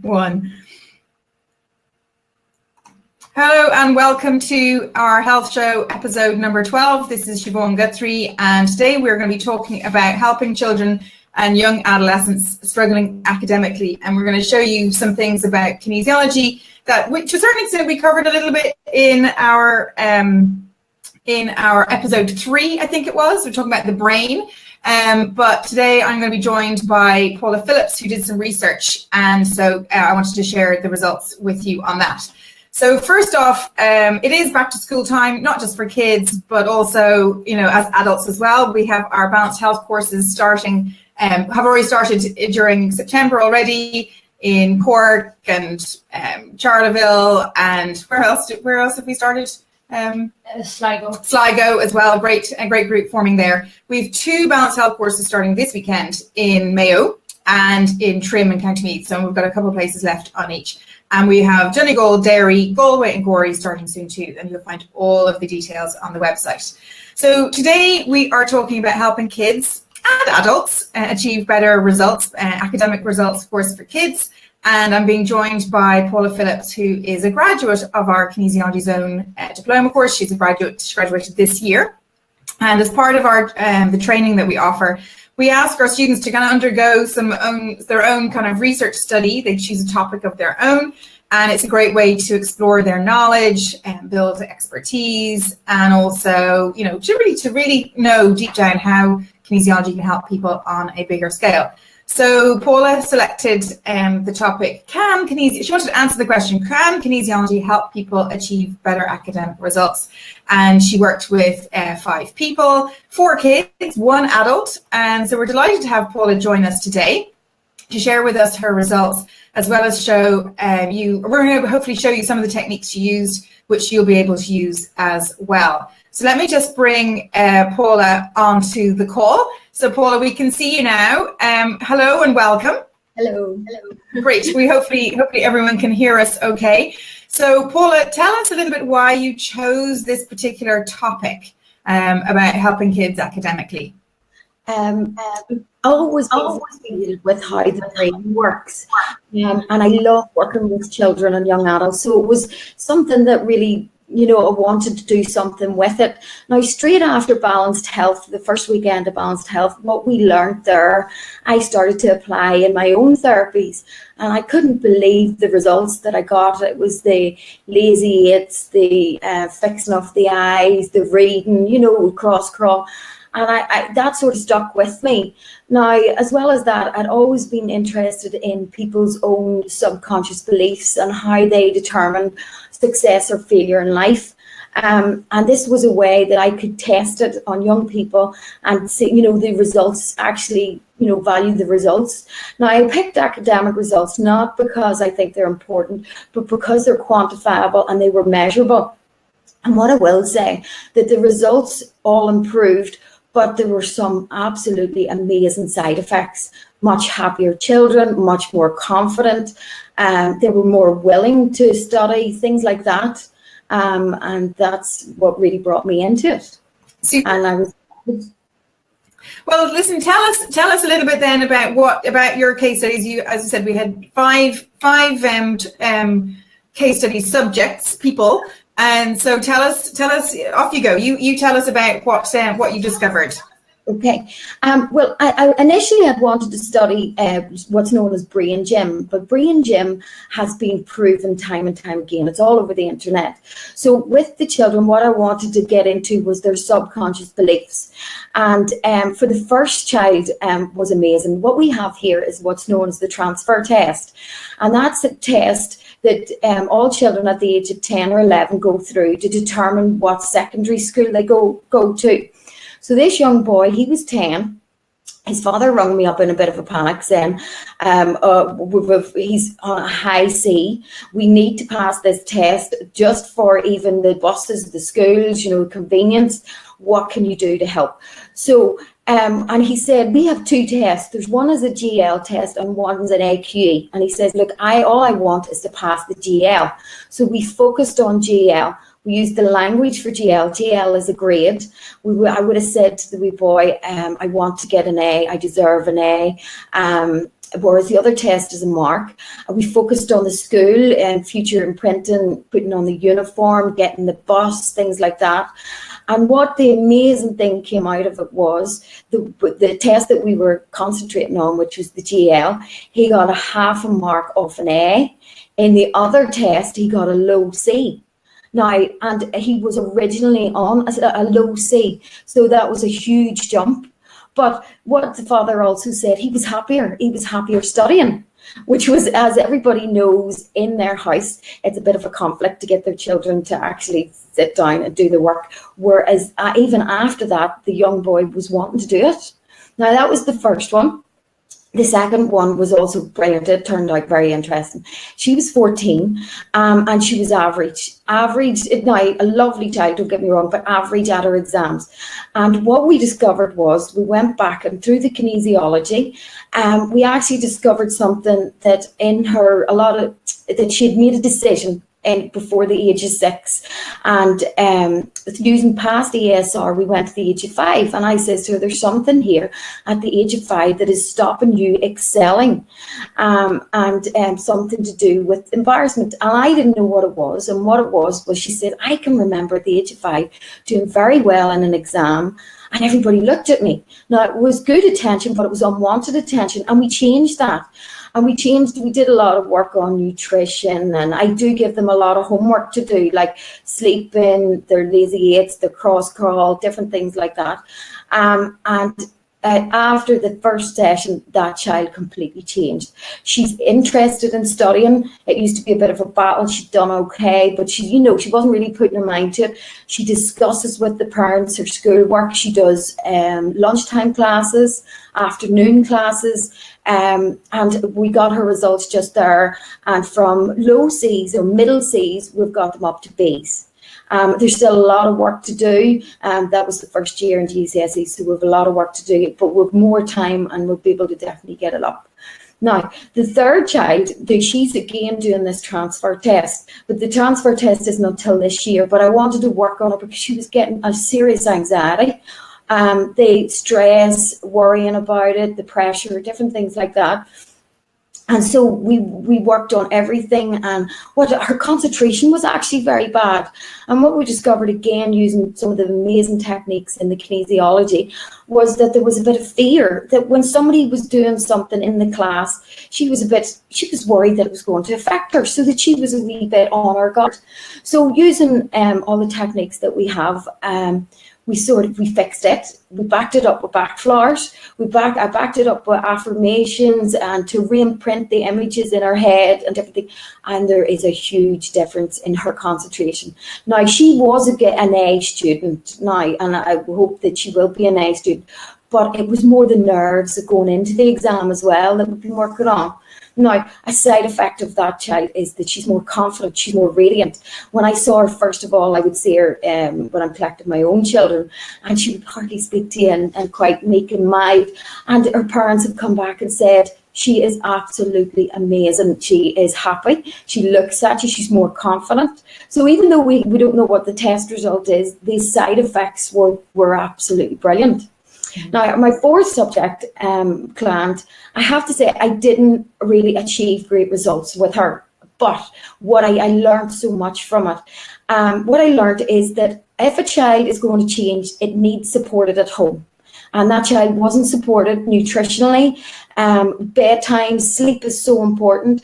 One. Hello and welcome to our health show episode number 12. This is Siobhan Guthrie, and today we're going to be talking about helping children and young adolescents struggling academically. And we're going to show you some things about kinesiology that, to a certain extent, we covered a little bit in our episode 3, I think it was. We're talking about the brain. But today I'm going to be joined by Paula Phillips, who did some research. And so I wanted to share the results with you on that. So first off, it is back to school time, not just for kids, but also, as adults as well. We have our balanced health courses starting, have already started during September already in Cork and Charleville, and where else have we started? Sligo as well. A great group forming there. We have 2 balanced health courses starting this weekend in Mayo and in Trim and County Meath. So we've got a couple of places left on each. And we have Donegal, Derry, Galway and Gorey starting soon too. And you'll find all of the details on the website. So today we are talking about helping kids and adults achieve better results, academic results, of course, for kids. And I'm being joined by Paula Phillips, who is a graduate of our KinesiologyZone Diploma Course. She's a graduate, she graduated this year. And as part of our the training that we offer, we ask our students to kind of undergo their own kind of research study. They choose a topic of their own, and it's a great way to explore their knowledge and build expertise, and also, to really know deep down how kinesiology can help people on a bigger scale. So Paula selected the topic, she wanted to answer the question, can kinesiology help people achieve better academic results? And she worked with 5 people, 4 kids, 1 adult. And so we're delighted to have Paula join us today to share with us her results, as well as we're going to hopefully show you some of the techniques she used, which you'll be able to use as well. So let me just bring Paula onto the call. So Paula, we can see you now. Hello and welcome. Hello. Great. Hopefully everyone can hear us okay. So Paula, tell us a little bit why you chose this particular topic about helping kids academically. Always fascinated with how the brain works, and I love working with children and young adults. So it was something that really, I wanted to do something with it. Now, straight after Balanced Health, the first weekend of Balanced Health, what we learned there, I started to apply in my own therapies, and I couldn't believe the results that I got. It was the lazy eats, the fixing of the eyes, the reading, cross. And I that sort of stuck with me. Now, as well as that, I'd always been interested in people's own subconscious beliefs and how they determine success or failure in life. And this was a way that I could test it on young people and see, the results actually, value the results. Now, I picked academic results not because I think they're important, but because they're quantifiable and they were measurable. And what I will say, that the results all improved, but there were some absolutely amazing side effects. Much happier children, much more confident. They were more willing to study, things like that. And that's what really brought me into it. And I was. Well, listen, tell us a little bit then about your case studies. As I said, we had five case study subjects, people. And so tell us, off you go. You tell us about what you discovered. Okay. Well, I initially had wanted to study what's known as brain gym, but brain gym has been proven time and time again. It's all over the internet. So with the children, what I wanted to get into was their subconscious beliefs. And for the first child was amazing. What we have here is what's known as the transfer test. And that's a test that all children at the age of 10 or 11 go through to determine what secondary school they go to. So this young boy, he was 10. His father rung me up in a bit of a panic saying, he's on a high C. We need to pass this test just for even the buses, the schools, convenience. What can you do to help? So, and he said, we have 2 tests. There's one is a GL test and one's an AQE. And he says, look, all I want is to pass the GL. So we focused on GL. We used the language for GL. GL is a grade. I would have said to the wee boy, I want to get an A. I deserve an A. whereas the other test is a mark. We focused on the school and future imprinting, putting on the uniform, getting the bus, things like that. And what the amazing thing came out of it was the test that we were concentrating on, which was the GL, he got a half a mark off an A. In the other test, he got a low C. Now, and he was originally on a low C, so that was a huge jump. But what the father also said, he was happier studying, which was, as everybody knows, in their house, it's a bit of a conflict to get their children to actually sit down and do the work. Whereas even after that, the young boy was wanting to do it. Now, that was the first one. The second one was also brilliant. It turned out very interesting. She was 14 and she was average. Now, a lovely child, don't get me wrong, but average at her exams. And what we discovered was, we went back and through the kinesiology, we actually discovered something that in her, that she had made a decision before the age of 6, and using past ESR, we went to the age of 5, and I says to her, there's something here at the age of 5 that is stopping you excelling, and something to do with embarrassment. And I didn't know what it was, and what it was she said, I can remember at the age of 5 doing very well in an exam, and everybody looked at me. Now, it was good attention, but it was unwanted attention, and we changed that. And we did a lot of work on nutrition, and I do give them a lot of homework to do, like sleeping, their lazy 8s, their cross crawl, different things like that. After the first session, that child completely changed. She's interested in studying. It used to be a bit of a battle. She'd done okay, but she wasn't really putting her mind to it. She discusses with the parents her schoolwork. She does lunchtime classes, afternoon classes, and we got her results just there. And from low C's or middle C's, we've got them up to B's. There's still a lot of work to do. That was the first year in GCSE, so we have a lot of work to do, but with more time and we'll be able to definitely get it up. Now, the third child, she's again doing this transfer test, but the transfer test isn't until this year, but I wanted to work on it because she was getting a serious anxiety. The stress, worrying about it, the pressure, different things like that. And so we worked on everything, and her concentration was actually very bad. And what we discovered, again, using some of the amazing techniques in the kinesiology, was that there was a bit of fear that when somebody was doing something in the class, she was worried that it was going to affect her, so that she was a wee bit on her guard. So using all the techniques that we have, we fixed it. We backed it up with back flowers. I backed it up with affirmations and to re-imprint the images in her head and everything. And there is a huge difference in her concentration. Now, she was an A student now, and I hope that she will be an A student. But it was more the nerves going into the exam as well that we've been working on. Now, a side effect of that child is that she's more confident, she's more radiant. When I saw her, first of all, I would see her when I'm collecting my own children, and she would hardly speak to you and quite making mild. And her parents have come back and said, she is absolutely amazing. She is happy. She looks at you. She's more confident. So even though we don't know what the test result is, the side effects were absolutely brilliant. Now, my fourth subject client, I have to say I didn't really achieve great results with her, but what I learned so much from it. What I learned is that if a child is going to change, it needs supported at home. And that child wasn't supported nutritionally. Bedtime, sleep is so important.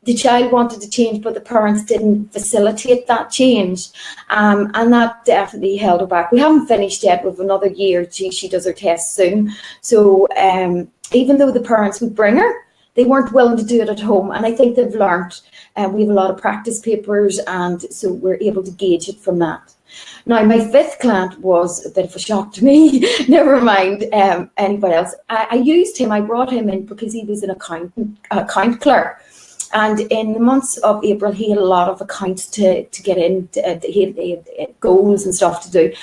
The child wanted to change, but the parents didn't facilitate that change. And that definitely held her back. We haven't finished yet with another year. She does her test soon. So even though the parents would bring her, they weren't willing to do it at home. And I think they've learned. We have a lot of practice papers, and so we're able to gauge it from that. Now, my fifth client was a bit of a shock to me. Never mind anybody else. I used him. I brought him in because he was an account clerk. And in the months of April, he had a lot of accounts to get in. He had goals and stuff to do,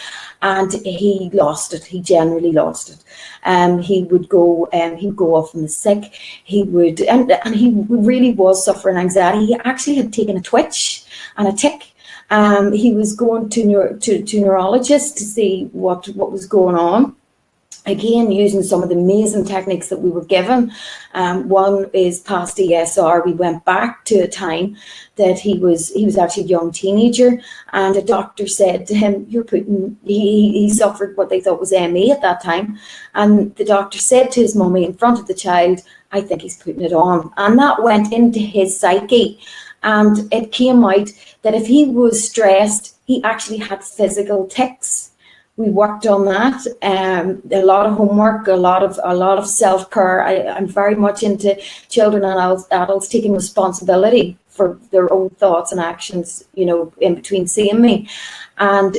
and he lost it. He generally lost it. He would go off on the sick. He would, and he really was suffering anxiety. He actually had taken a twitch and a tic. He was going to neurologists to see what was going on. again, using some of the amazing techniques that we were given. One is past ESR. We went back to a time that he was actually a young teenager, and a doctor said to him, he suffered what they thought was ME at that time. And the doctor said to his mummy in front of the child, I think he's putting it on. And that went into his psyche. And it came out that if he was stressed, he actually had physical tics. We worked on that. A lot of homework, a lot of self-care. I'm very much into children and adults taking responsibility for their own thoughts and actions, in between seeing me. And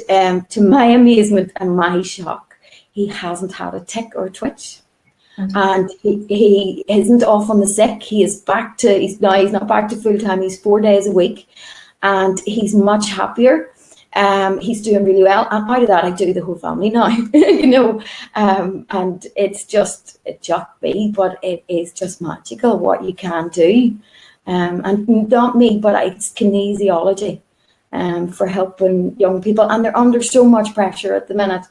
to my amazement and my shock, he hasn't had a tic or a twitch. And he isn't off on the sick. He is he's not back to full time. He's 4 days a week, and he's much happier. He's doing really well, and out of that I do the whole family now. And it shocked me, but it is just magical what you can do. And not me, but it's kinesiology for helping young people, and they're under so much pressure at the minute.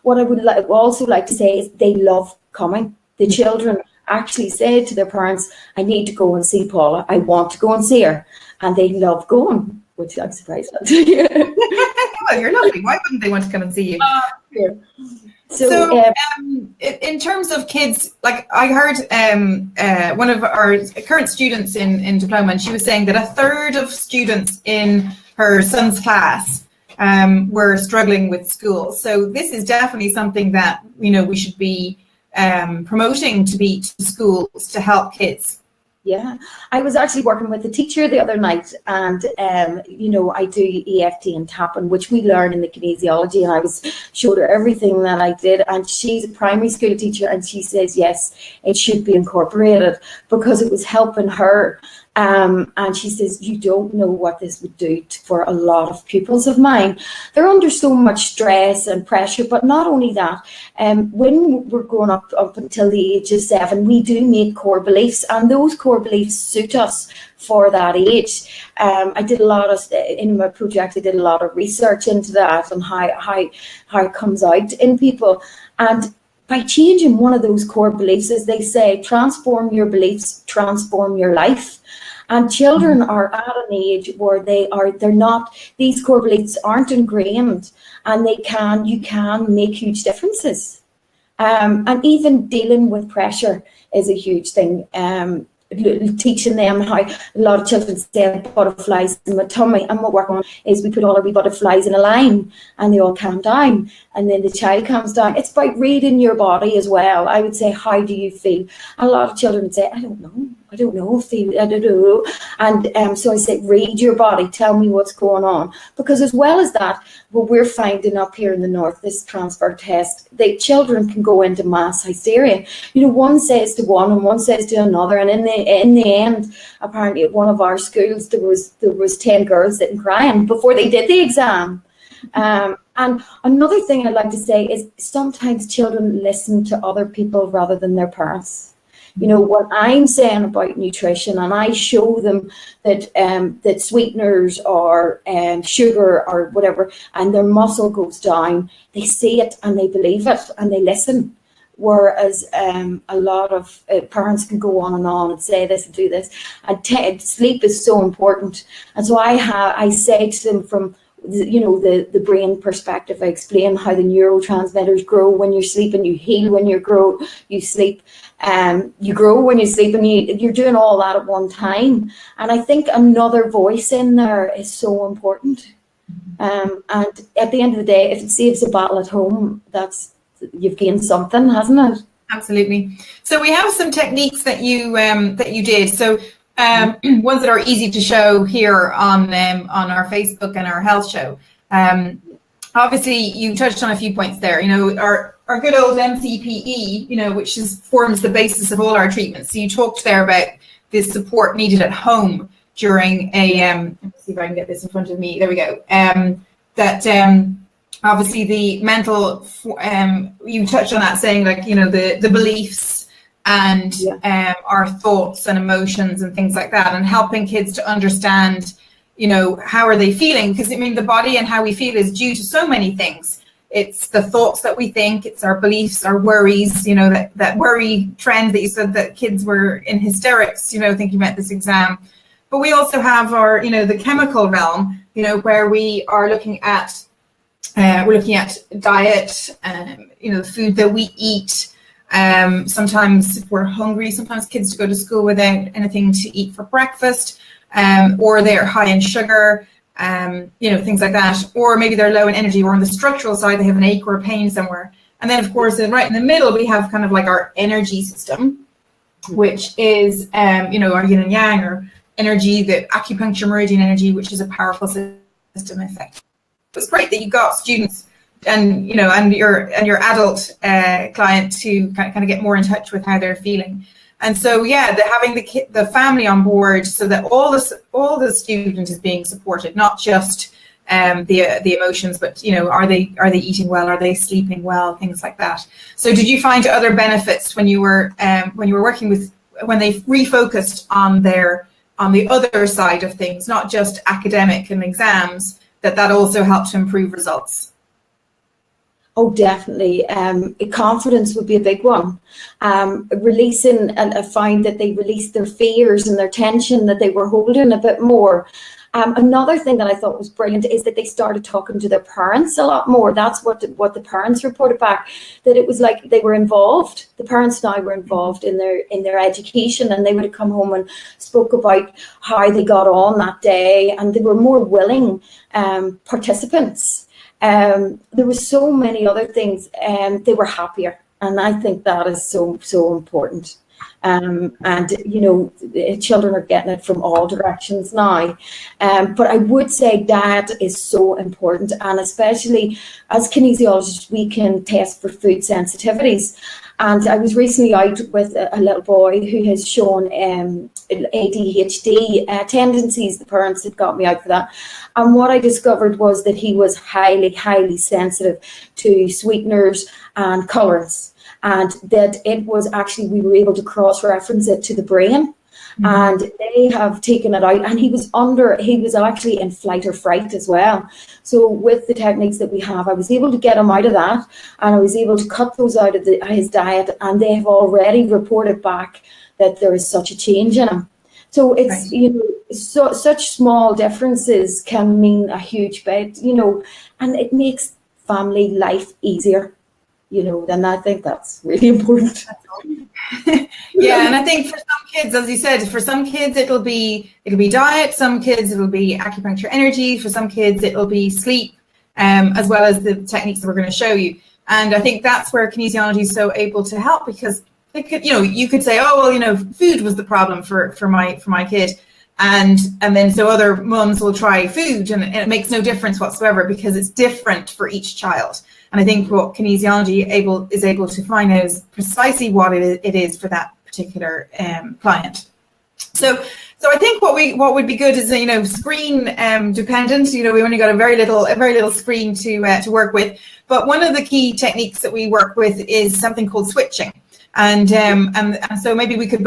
What I would also like to say is they love coming. The children actually say to their parents, I need to go and see Paula. I want to go and see her. And they love going, which I'm surprised at. Well, you're lovely. Why wouldn't they want to come and see you? Yeah. So in terms of kids, like I heard one of our current students in diploma, and she was saying that a third of students in her son's class were struggling with school. So this is definitely something that we should be promoting to schools to help kids. Yeah, I was actually working with a teacher the other night, and I do EFT and tapping, which we learn in the kinesiology, and I showed her everything that I did, and she's a primary school teacher, and she says yes, it should be incorporated because it was helping her. And she says, you don't know what this would do for a lot of pupils of mine. They're under so much stress and pressure, but not only that, when we're growing up until the age of 7, we do make core beliefs, and those core beliefs suit us for that age. I did in my project, I did a lot of research into that and how it comes out in people. And by changing one of those core beliefs, as they say, transform your beliefs, transform your life. And children are at an age where these core beliefs aren't ingrained, and you can make huge differences. And even dealing with pressure is a huge thing. Teaching them how a lot of children say butterflies in my tummy, and what we're working on is we put all our wee butterflies in a line and they all calm down, and then the child calms down. It's about reading your body as well. I would say, how do you feel? And a lot of children would say, I don't know, I don't know. And so I say, read your body, tell me what's going on. Because as well as that, what we're finding up here in the north, this transfer test, the children can go into mass hysteria. One says to one and one says to another, and in the end, apparently at one of our schools, there was 10 girls sitting crying before they did the exam. And another thing I'd like to say is sometimes children listen to other people rather than their parents. What I'm saying about nutrition, and I show them that sweeteners or sugar or whatever, and their muscle goes down, they see it and they believe it and they listen. Whereas a lot of parents can go on and say this and do this. And sleep is so important. And so I say to them from the brain perspective, I explain how the neurotransmitters grow when you're sleeping, you heal when you sleep, you grow when you sleep, and you're doing all that at one time. And I think another voice in there is so important. And at the end of the day, if it saves a battle at home, you've gained something, hasn't it? Absolutely. So we have some techniques that you did. So ones that are easy to show here on our Facebook and our health show. Obviously, you touched on a few points there. Our good old MCPE, which forms the basis of all our treatments. So you talked there about the support needed at home during let's see if I can get this in front of me. There we go. Obviously the mental. You touched on that, saying the beliefs and our thoughts and emotions and things like that, and helping kids to understand, how are they feeling? Because the body and how we feel is due to so many things. It's the thoughts that we think, it's our beliefs, our worries, that worry trend that you said that kids were in hysterics, thinking about this exam. But we also have our, the chemical realm, where we are looking at, diet, the food that we eat. Sometimes if we're hungry, sometimes kids go to school without anything to eat for breakfast, or they're high in sugar, things like that. Or maybe they're low in energy, or on the structural side, they have an ache or a pain somewhere. And then, of course, right in the middle, we have kind of like our energy system, which is, our yin and yang, or energy, the acupuncture meridian energy, which is a powerful system effect. It's great that you got students and your adult client to kind of get more in touch with how they're feeling. And so, having the family on board, so that all the student is being supported, not just the emotions, but are they eating well, are they sleeping well, things like that. So, did you find other benefits when you were working with, when they refocused on the other side of things, not just academic and exams, that also helped to improve results? Oh, definitely. Confidence would be a big one. Releasing, and I find that they released their fears and their tension that they were holding a bit more. Another thing that I thought was brilliant is that they started talking to their parents a lot more. That's what the parents reported back, that it was like they were involved. The parents now were involved in their education, and they would have come home and spoke about how they got on that day, and they were more willing participants. There were so many other things, they were happier, and I think that is so important. And children are getting it from all directions now, but I would say diet is so important, and especially as kinesiologists we can test for food sensitivities. And I was recently out with a little boy who has shown ADHD tendencies. The parents had got me out for that. And what I discovered was that he was highly, highly sensitive to sweeteners and colours. And that it was actually, we were able to cross-reference it to the brain. And they have taken it out, and he was actually in flight or fright as well. So with the techniques that we have, I was able to get him out of that, and I was able to cut those out of his diet, and they have already reported back that there is such a change in him. So it's, such small differences can mean a huge bit, and it makes family life easier. Then I think that's really important. Yeah, and I think for some kids, as you said, for some kids it'll be diet, some kids it'll be acupuncture energy, for some kids it'll be sleep, as well as the techniques that we're going to show you. And I think that's where kinesiology is so able to help, because it could, you could say, oh well, food was the problem for my kid, and then so other mums will try food, and it makes no difference whatsoever, because it's different for each child. And I think what kinesiology is able to find out is precisely what it is for that particular client. So I think what would be good is screen dependent. We only got a very little screen to work with. But one of the key techniques that we work with is something called switching. And so maybe we could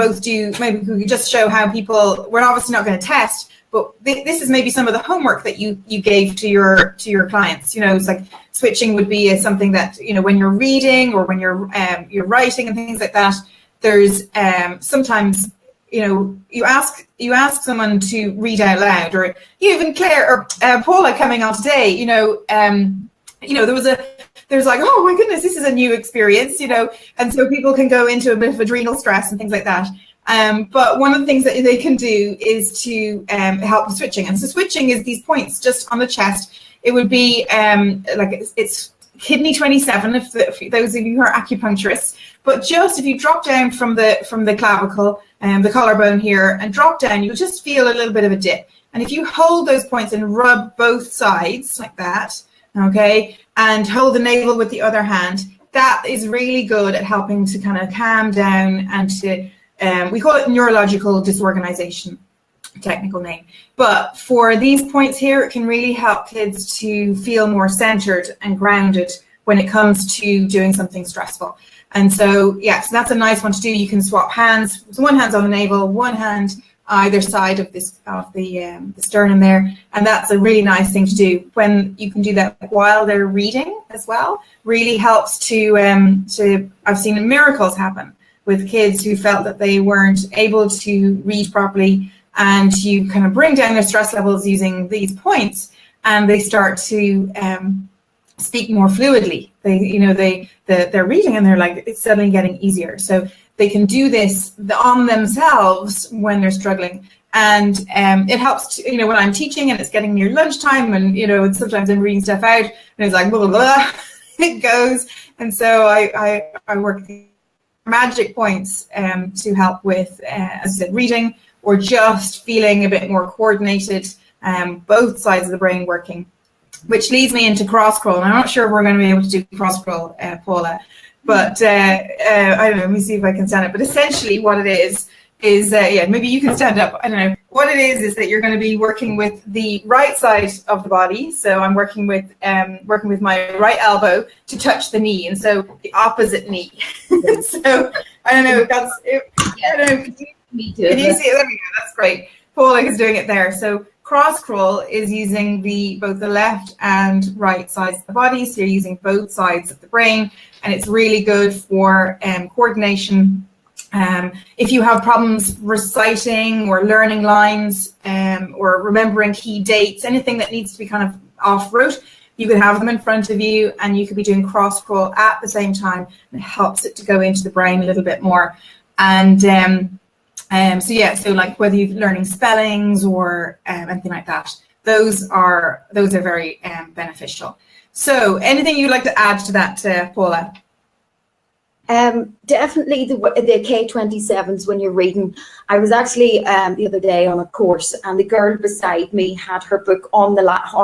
just show how people. We're obviously not going to test, but this is maybe some of the homework that you gave to your clients. It's like switching would be something that when you're reading or when you're writing and things like that. There's sometimes you ask someone to read out loud, or even Claire or Paula coming on today. There's like, oh my goodness, this is a new experience. And so people can go into a bit of adrenal stress and things like that. But one of the things that they can do is to help with switching. And so switching is these points just on the chest. It would be it's kidney 27 if those of you who are acupuncturists. But just if you drop down from the clavicle and the collarbone here and drop down, you'll just feel a little bit of a dip. And if you hold those points and rub both sides like that, okay, and hold the navel with the other hand, that is really good at helping to kind of calm down and to we call it neurological disorganization, technical name. But for these points here, it can really help kids to feel more centered and grounded when it comes to doing something stressful. And so, so that's a nice one to do. You can swap hands. So one hand's on the navel, one hand either side of the sternum there, and that's a really nice thing to do. When you can do that while they're reading as well, really helps to I've seen miracles happen with kids who felt that they weren't able to read properly, and you kind of bring down their stress levels using these points, and they start to speak more fluidly. They're reading and they're like, it's suddenly getting easier. So they can do this on themselves when they're struggling. And it helps to, when I'm teaching and it's getting near lunchtime, and sometimes I'm reading stuff out and it's like blah blah blah, it goes. And so I work magic points to help with, as I said, reading, or just feeling a bit more coordinated, both sides of the brain working. Which leads me into cross crawl. And I'm not sure if we're going to be able to do cross crawl, Paula, but I don't know. Let me see if I can stand up. But essentially, what it is maybe you can stand up. I don't know. What it is that you're going to be working with the right side of the body. So I'm working with my right elbow to touch the knee, and so the opposite knee. So I don't know if that's. I don't know. Me too. Can you see it? There we go. That's great. Paula is doing it there. So cross crawl is using both the left and right sides of the body. So you're using both sides of the brain, and it's really good for coordination. If you have problems reciting or learning lines, or remembering key dates, anything that needs to be kind of off rote, you could have them in front of you, and you could be doing cross crawl at the same time. And it helps it to go into the brain a little bit more. And so like whether you're learning spellings or anything like that, those are very beneficial. So anything you'd like to add to that, Paula? Definitely the K27s when you're reading. I was actually the other day on a course, and the girl beside me had her book on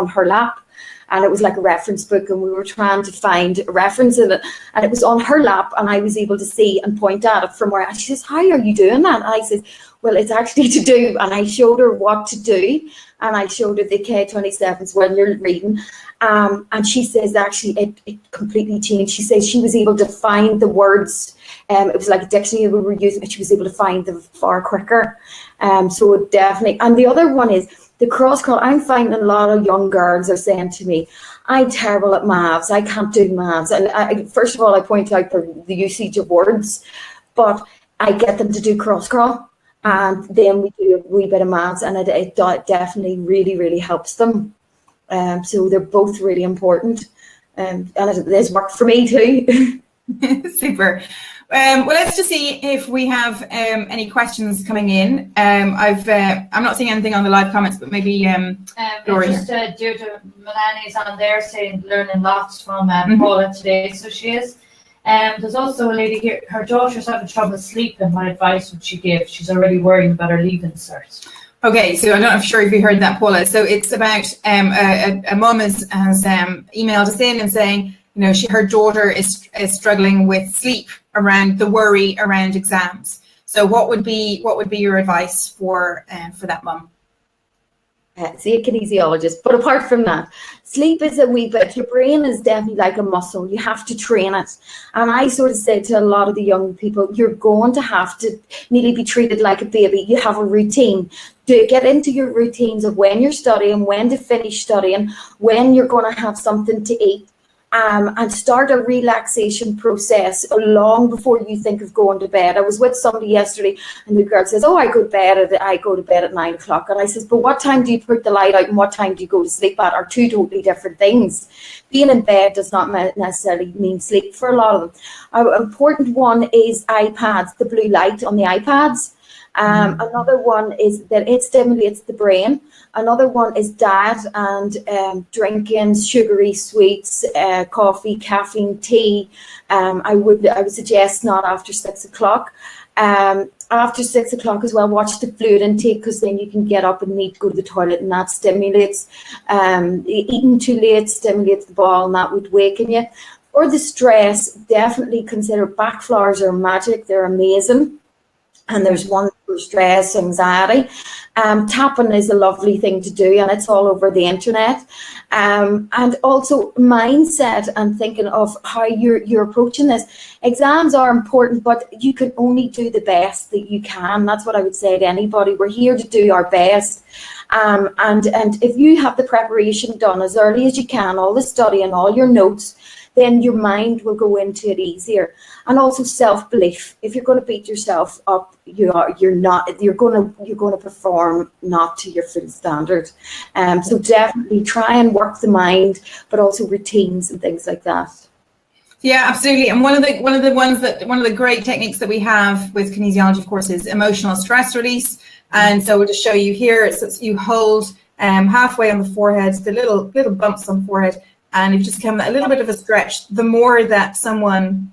her lap. And it was like a reference book, and we were trying to find a reference in it, and it was on her lap, and I was able to see and point at it from where. And she says, "How are you doing that?" And I said, "Well, it's actually to do," and I showed her what to do, and I showed her the K27s when you're reading, and she says actually it completely changed. She says she was able to find the words. It was like a dictionary we were using, but she was able to find them far quicker. So definitely. And the other one is the cross crawl. I'm finding a lot of young girls are saying to me, "I'm terrible at maths. I can't do maths." And first of all, I point out the usage of words, but I get them to do cross crawl, and then we do a wee bit of maths, and it definitely really, really helps them. So they're both really important, and it's worked for me too. Super. Well, let's just see if we have any questions coming in. I'm not seeing anything on the live comments, but maybe Laurie. Just Deirdre Mullaney's on there saying learning lots from Paula today. So she is. There's also a lady here. Her daughter's having trouble sleeping. What advice would she give? She's already worrying about her leaving cert. Okay, so I'm not sure if you heard that, Paula. So it's about a mum has emailed us in and saying, her daughter is struggling with sleep around the worry around exams. So what would be your advice for that mum? See a kinesiologist. But apart from that, sleep is a wee bit. Your brain is definitely like a muscle. You have to train it. And I sort of say to a lot of the young people, you're going to have to nearly be treated like a baby. You have a routine. To get into your routines of when you're studying, when to finish studying, when you're going to have something to eat. And start a relaxation process long before you think of going to bed. I was with somebody yesterday, and the girl says, "Oh, I go to bed at 9 o'clock." And I says, "But what time do you put the light out, and what time do you go to sleep at? Are two totally different things." Being in bed does not necessarily mean sleep for a lot of them. An important one is iPads, the blue light on the iPads. Another one is that it stimulates the brain. Another one is diet and drinking sugary sweets, coffee, caffeine, tea. I would suggest not after 6 o'clock. After 6 o'clock as well, watch the fluid intake, because then you can get up and need to go to the toilet, and that stimulates. Eating too late stimulates the ball, and that would waken you. For the stress, definitely consider back flowers are magic. They're amazing. And there's one for stress, anxiety. Tapping is a lovely thing to do, and it's all over the internet. And also mindset and thinking of how you're approaching this. Exams are important, but you can only do the best that you can. That's what I would say to anybody. We're here to do our best. And if you have the preparation done as early as you can, all the study and all your notes, then your mind will go into it easier. And also self-belief. If you're going to beat yourself up, you're going to perform not to your full standard. So definitely try and work the mind, but also routines and things like that. Yeah, absolutely. And one of the great techniques that we have with kinesiology, of course, is emotional stress release. And so we'll just show you here. So you hold halfway on the forehead, the little bumps on the forehead, and if you just come a little bit of a stretch, the more that someone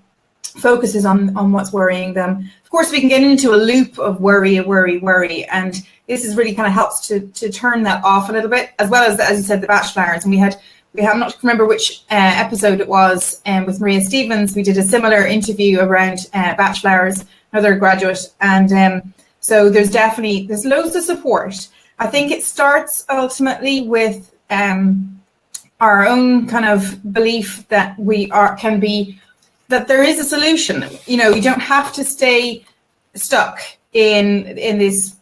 focuses on what's worrying them. Of course, we can get into a loop of worry, and this is really kind of helps to turn that off a little bit, as well as you said, the batch flowers. And we have not remember which episode it was with Maria Stevens. We did a similar interview around batch flowers, another graduate, and so there's loads of support. I think it starts ultimately with our own kind of belief that that there is a solution. You know, you don't have to stay stuck in this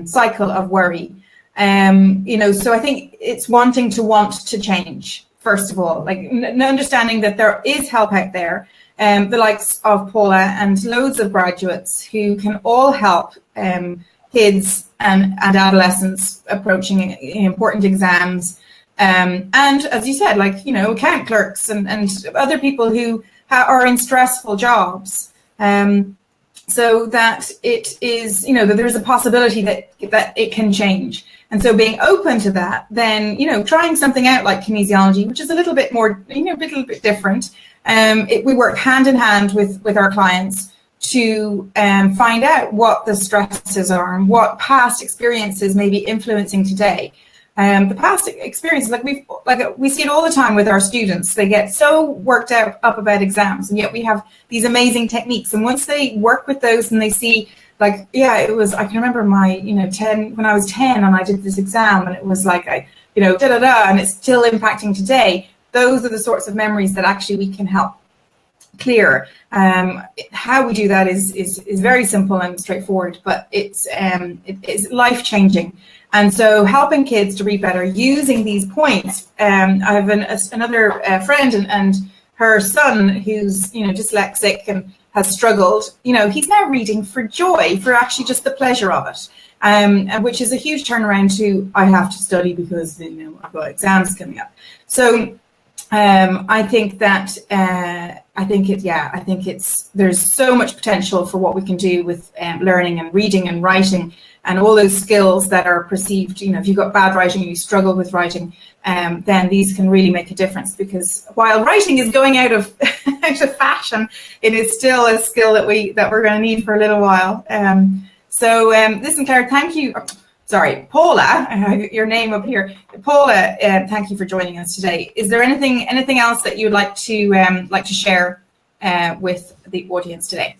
cycle of worry. You know, so I think it's want to change, first of all, like understanding that there is help out there, the likes of Paula and loads of graduates who can all help kids and adolescents approaching important exams. And as you said, like, you know, account clerks and other people who are in stressful jobs, so that it is, you know, that there's a possibility that it can change. And so being open to that, then, you know, trying something out like kinesiology, which is a little bit more, you know, a little bit different. We work hand in hand with our clients to find out what the stresses are and what past experiences may be influencing today. The past experiences, we see it all the time with our students. They get so worked up about exams, and yet we have these amazing techniques. And once they work with those and they see, like, yeah, it was, I can remember my, you know, 10, when I was 10 and I did this exam, and it was like, and it's still impacting today. Those are the sorts of memories that actually we can help clear. How we do that is very simple and straightforward, but it's life-changing. And so helping kids to read better using these points. I have another friend and her son who's, you know, dyslexic and has struggled. You know, he's now reading for joy, for actually just the pleasure of it, and which is a huge turnaround to I have to study because, you know, I've got exams coming up. So I think that there's so much potential for what we can do with learning and reading and writing and all those skills that are perceived. You know, if you've got bad writing, you struggle with writing, then these can really make a difference, because while writing is going out of fashion, it is still a skill that we're going to need for a little while. Listen, Claire, thank you. Sorry, Paula, I have your name up here. Paula, thank you for joining us today. Is there anything else that you'd like to share with the audience today?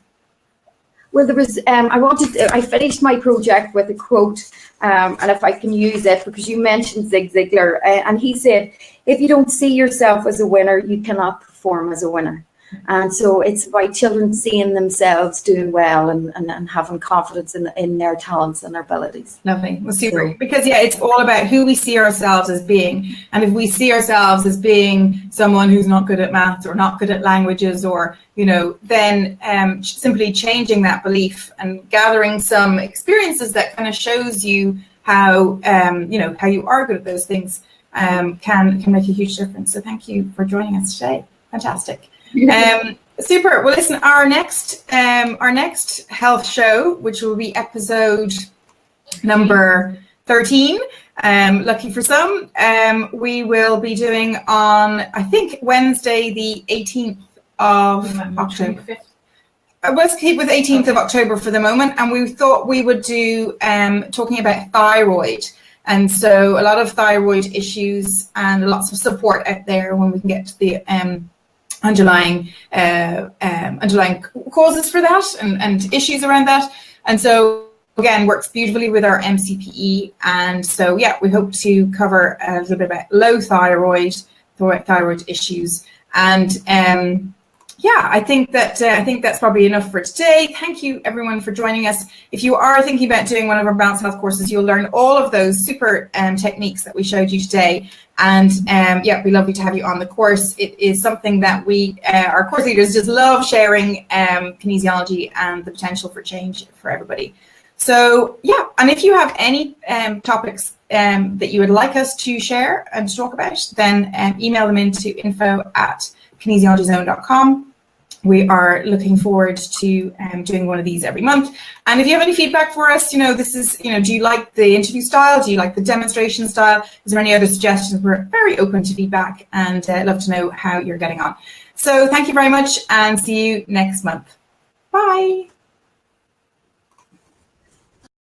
Well, there was, I finished my project with a quote, and if I can use it, because you mentioned Zig Ziglar, and he said, if you don't see yourself as a winner, you cannot perform as a winner. And so it's about children seeing themselves doing well and having confidence in their talents and their abilities. Lovely. Well, super. Because, yeah, it's all about who we see ourselves as being. And if we see ourselves as being someone who's not good at maths or not good at languages, or, you know, then simply changing that belief and gathering some experiences that kind of shows you how, how you are good at those things can make a huge difference. So thank you for joining us today. Fantastic. Super. Well, listen, our next health show, which will be episode number 13, lucky for some, we will be doing on, I think, Wednesday the 18th of October. Let's keep with 18th of October for the moment, and we thought we would do talking about thyroid. And so a lot of thyroid issues and lots of support out there when we can get to the underlying causes for that and issues around that. And so again, works beautifully with our MCPE. And so, yeah, we hope to cover a little bit about low thyroid issues. And yeah, I think that's probably enough for today. Thank you everyone for joining us. If you are thinking about doing one of our balanced health courses, you'll learn all of those super techniques that we showed you today. And yeah, it'd be lovely to have you on the course. It is something that we, our course leaders, just love sharing kinesiology and the potential for change for everybody. So yeah, and if you have any topics that you would like us to share and to talk about, then email them into info@kinesiologyzone.com. We are looking forward to doing one of these every month. And if you have any feedback for us, this is, do you like the interview style? Do you like the demonstration style? Is there any other suggestions? We're very open to feedback and love to know how you're getting on. So thank you very much and see you next month. Bye.